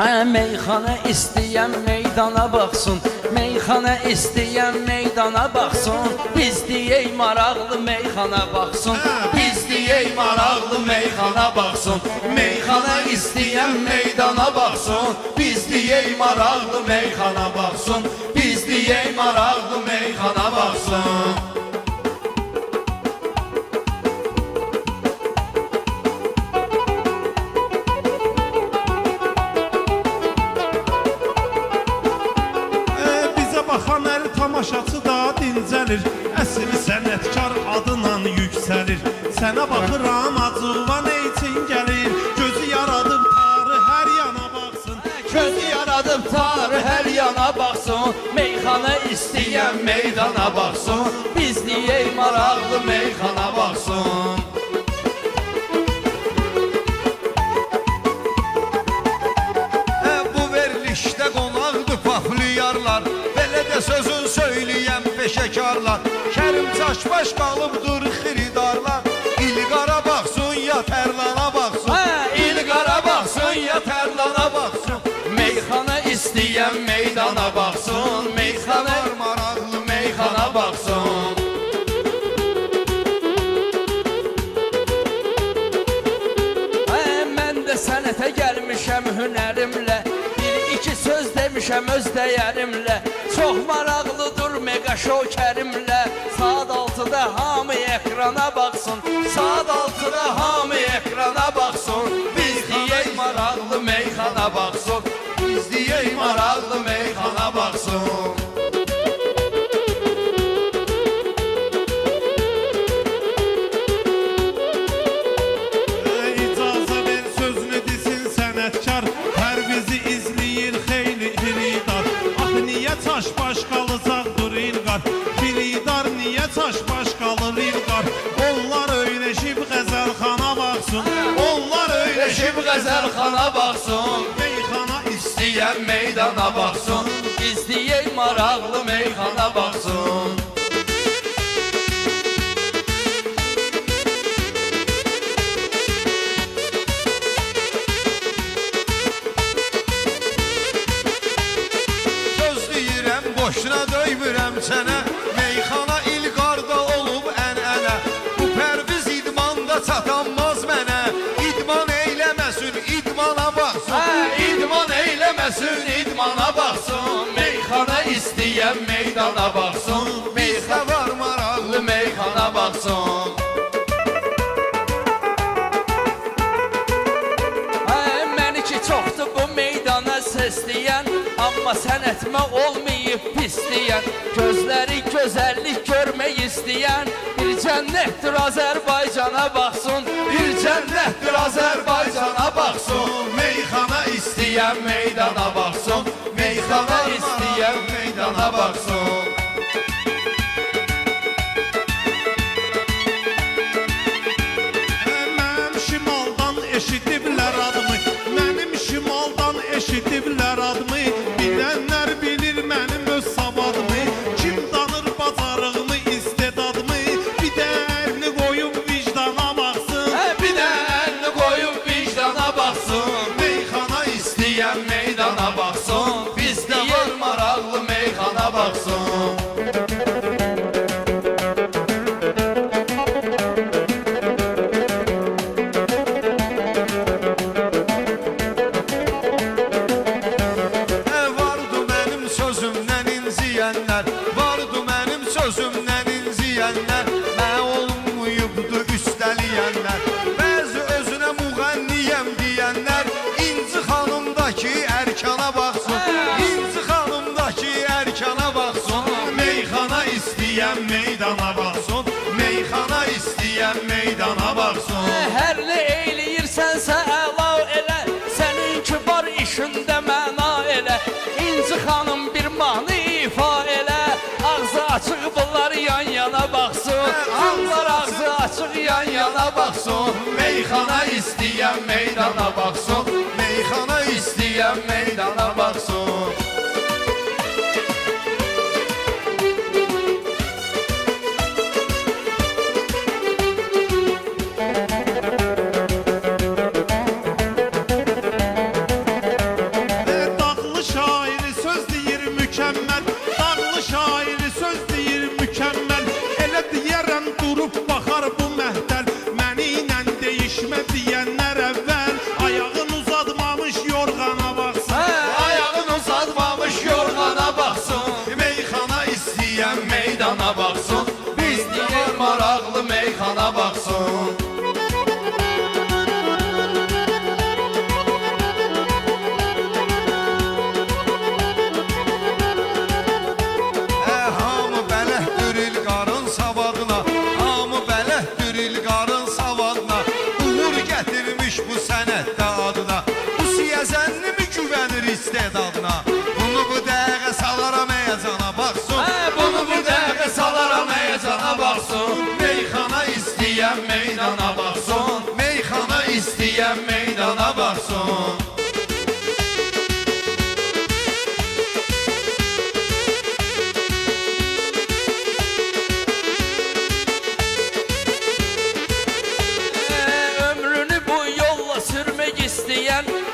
Meyxana istəyən meydana baxsın, meyxana istəyən meydana baxsın. Biz deyək maraqlı meyxana baxsın, biz deyək maraqlı meyxana baxsın. Meyxana istəyən meydana baxsın, biz deyək maraqlı meyxana baxsın. Biz deyək maraqlı meyxana baxsın. Baxan əl tamaşaçı da dincəlir, əsl sənətkar adına yüksəlir. Sənə baxıram acıqvan üçün gəlir, gözü yaradıb tarı hər yana baxsın. Gözü yaradıb tarı hər yana baxsın. Meyxana istəyən meydana baxsın, biz deyək maraqlı meyxana baxsın. Bu verilişdə qonaqdır paflıyarlar, sözün söyləyən peşəkarlar. Kərim çaşbaş qalıbdır xiridarlar. İlqara baxsın ya tərlana baxsın, İlqara baxsın ya tərlana baxsın. Meyxana istəyən meydana baxsın, meyxana maraqlı meyxana baxsın. Mən də sənətə gəlmişəm hünərimlə, İki söz demişəm öz dəyərimlə. Çox maraqlıdır mega şokerimlə. Saat 6'da hamı ekrana baxsın, saat 6'da hamı ekrana baxsın. Biz deyək maraqlı meyxana baxsın, biz deyək maraqlı meyxana baxsın. İcazə ver sözünü desin sənətkar, hər bizi izləyir xeyli hiridar. Ah niyə çaşbaş qalacaqdır İlqar, hiridar niyə çaşbaş qalır İlqar. Onlar öyrəşib qəzəlxana baxsın, onlar öyrəşib qəzəlxana baxsın. Meyxana istəyən meydana baxsın, biz deyək maraqlı meyxana baxsın. Boşuna döymürəm sənə, meyxana İlqarda olub ənənə. Bu pərviz idmanda çatanmaz mənə, idman eyləməsin, idmana baxsın. İdman eyləməsin, idmana baxsın. Meyxana istəyən meydana baxsın, bizdə var maraqlı meyxana baxsın. Məni ki çoxdur bu meydana səsləyən, amma sənətimə olmayıb pis deyən. Gözləri gözəllik görmək istəyən, bir cənnətdir Azərbaycana baxsın, bir cənnətdir Azərbaycana baxsın. Meyxana istəyən meydana baxsın, meyxana istəyən meydana baxsın. Mənim şimaldan eşidiblər adımı, mənim şimaldan eşidiblər adımı. Bilənlər bilir mənim öz savadımı, kim danır bacarığımı, istedadımı. Bir də əlini qoyub vicdana baxsın, bir də əlini qoyub vicdana baxsın. Meyxana istəyən meydana baxsın, bizdə var maraqlı meyxana baxsın. Vardı mənim sözümdən inciyənlər, mən olmayıbdı üstəliyənlər. Bəzi özünə müğənniyəm deyənlər, İnci xanımdakı ərkana baxsın, İnci xanımdakı ərkana baxsın. meyxana istəyən meydana baxsın, meyxana istəyən meydana baxsın. Hərli eyləyirsənsə əla elə, sənin kibar işində məna elə. İnci xanım bir mahnı ifa elə, ağzı açıq bunlar yan yana baxsın. Bunlar ağzı açıq yan yana baxsın. Meyxana istəyən meydana baxsın, meyxana istəyən meydana baxsın. sənətdə adına. Bu siyəzənli mi güvənir istedadına? Bunu bu dəqiqə salaram həyəcana baxsın. Bunu bu dəqiqə salaram həyəcana baxsın. Meyxana istəyən meydana baxsın. Meyxana istəyən meydana baxsın.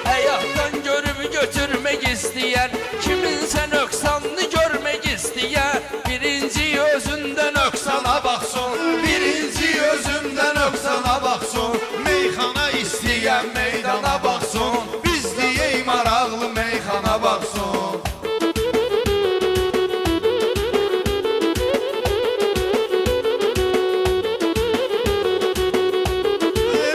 Həyatdan görüb götürmək istəyən, kiminsə nöqsanını görmək istəyən, birinci özündə nöqsana baxsın. Birinci özündə nöqsana baxsın. Meyxana istəyən meydana baxsın. Biz deyək maraqlı meyxana baxsın.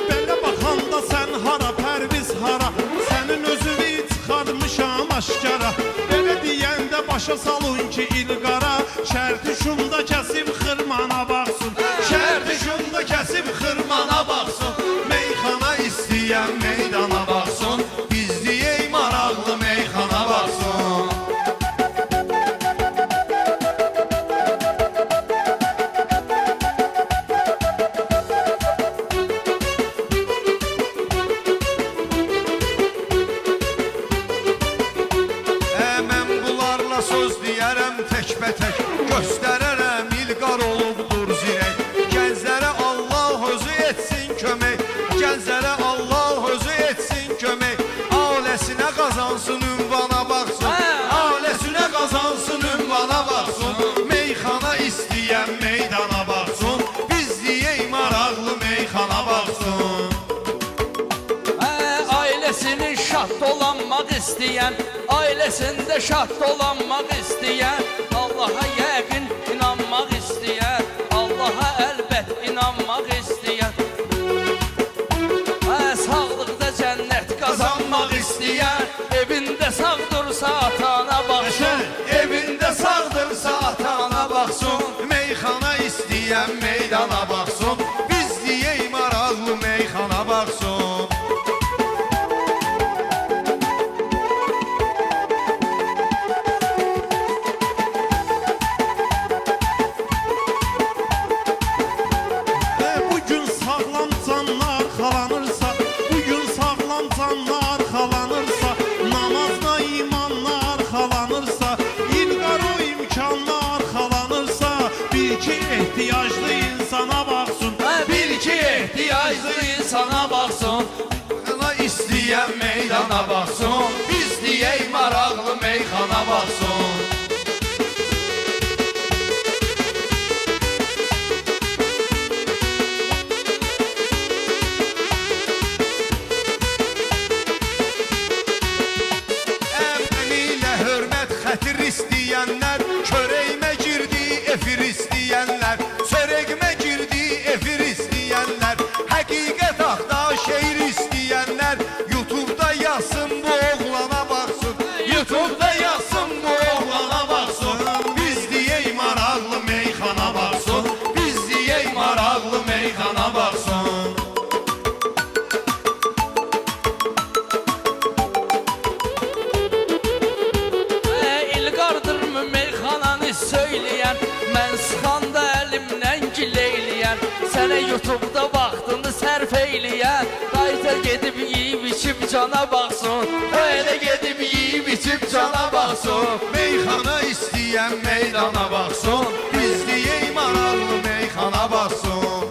Belə baxanda sən hara, Pərviz hara, sənin özünü çıxarmışam aşkara. Belə deyəndə başa salın ki İlqara, şərti şunda kəsib xırmana baxsın. Şərti şunda kəsib xırmana baxsın. Meyxana istəyən meydana baxsın. Biz deyək maraqlı meyxana baxsın. Mən bunlarla söz deyərəm təkbətək, göstərərəm İlqar olubdur zirək. Gənclərə Allah özü etsin kömək, gənclərə Allah özü etsin kömək. Ailəsinə qazansın ünvana baxsın, ailəsinə qazansın ünvana baxsın. Meyxana istəyən meydana baxsın, biz deyək maraqlı meyxana baxsın. Ailəsinin şad dolanmaq istəyən, ailəsində şad dolanmaq istəyən, Allaha yəqin inanmaq istəyən, Allaha əlbət inanmaq istəyən, sağlıqda cənnət qazanmaq istəyən, evində sağdursa atana baxsın. Evində sağdırsa atana baxsın. Meyxana istəyən meydana baxsın. Biz deyək maraqlı meyxana baxsın. Bugün sağlam canlar arxalanırsa, bugün sağlam canlar arxalanırsa, namazda imanla arxalanırsa, İlqar o imkanla arxalanırsa, bil ki ehtiyaclı insana baxsın. Bil ki ehtiyaclı insana baxsın. Meyxana istəyən meydana baxsın. Biz deyək maraqlı meyxana baxsın. Əmnilə hörmət xətir istəyənlər, çörəyimə girdi efir istəyənlər, çörəyimə girdi efir istəyənlər, həqiqət haqda şeir istəyənlər, YouTube'da yazsın bu oğlana baxsın. YouTube'da yazsın bu oğlana baxsın. Biz deyək maraqlı meyxana baxsın. Biz deyək maraqlı meyxana baxsın. İlqardırmı meyxananı söyləyən, mən sıxanda əlimdən gileyləyən, sənə YouTube'da vaxtını sərf eyləyən, qayta gedib yiyib içib cana baxsın. Öyle gedib yiyib içib cana baxsın. Meyxana istəyən meydana baxsın. Biz deyək maraqlı meyxana baxsın.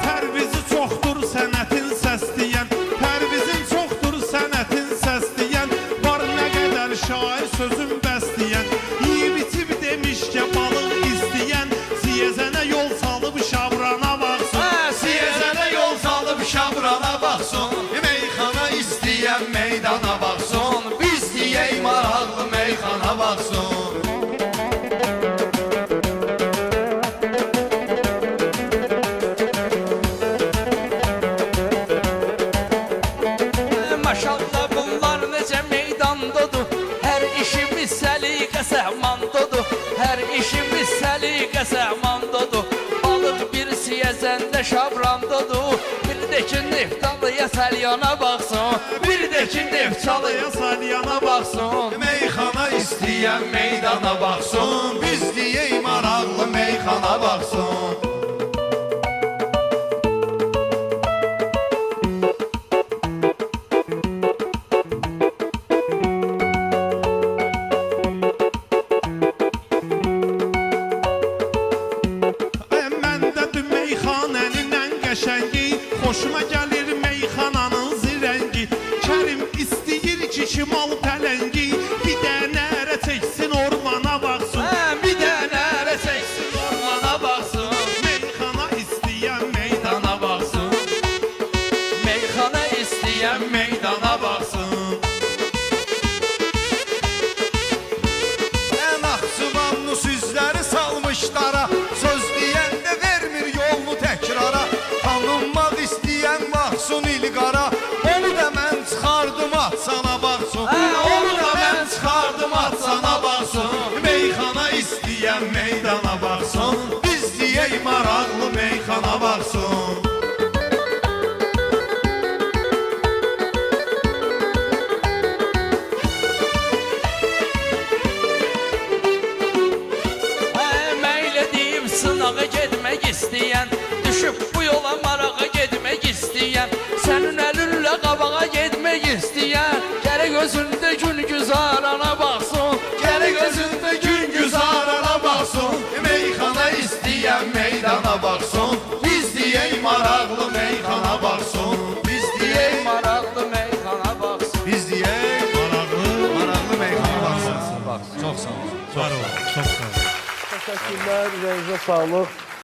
Pərvizi çoxdur sənətin səs deyən, Pərvizin çoxdur sənətin səs deyən, var nə qədər şair sözün bəs deyən, yiyib içib demişkə balıq istəyən, siyəzənə yol salıb şabrana baxsın. Siyəzənə yol salıb şabrana baxsın. Meyxana istəyən meydana baxsın. Biz deyək maraqlı meyxana baxsın. Maşallah bunlar necə meydandadır, hər işimiz səliqə səhmandadır, hər işimiz səliqə səhmandadır. Balıq yezəndə şabrandadır. Bir də ki neftalıya səlyana baxsın. Bir də ki neftalıya Salyana baxsın. Meyxana istəyən meydana baxsın. Biz deyək maraqlı meyxana baxsın. Məndədir meyxanənin ən qəşəngi, xoşuma gəlir meyxananın zirəngi. Kərim istəyir ki şimal pələngi, bir dənə ərə çəksin ormana baxsın. Bir dənə ərə çəksin ormana baxsın. Meyxana istəyən meydana baxsın. Meyxana istəyən Meydana baxsın. Naxçıvanlı süzləri salmışlara, söz deyəndə vermir yolunu təkrara. Tanınmaq istəyən baxsın İlqara, onu da mən çıxardım atsana baxsın. Onu da mən çıxardım atsana baxsın. Meyxana istəyən meydana baxsın. Biz deyək maraqlı meyxana baxsın. Məylə deyib sınağa getmək istəyən, düşüb bu yola marağa getmək istəyən, sənin əlinlə qabağa getmək istəyən, gərək özündə gün güzarana baxsın. Gərək özündə gün güzarana baxsın. Meyxana istəyən meydana baxsın. Biz deyək maraqlı meyxana baxsın. Biz deyək Maraqlı meyxana baxsın. Biz deyək maraqlı meyxana baxsın. Baxsın. Çox sağ olun. Var ol, çox sağ ol. Teşekkürler, üzerinize sağlık.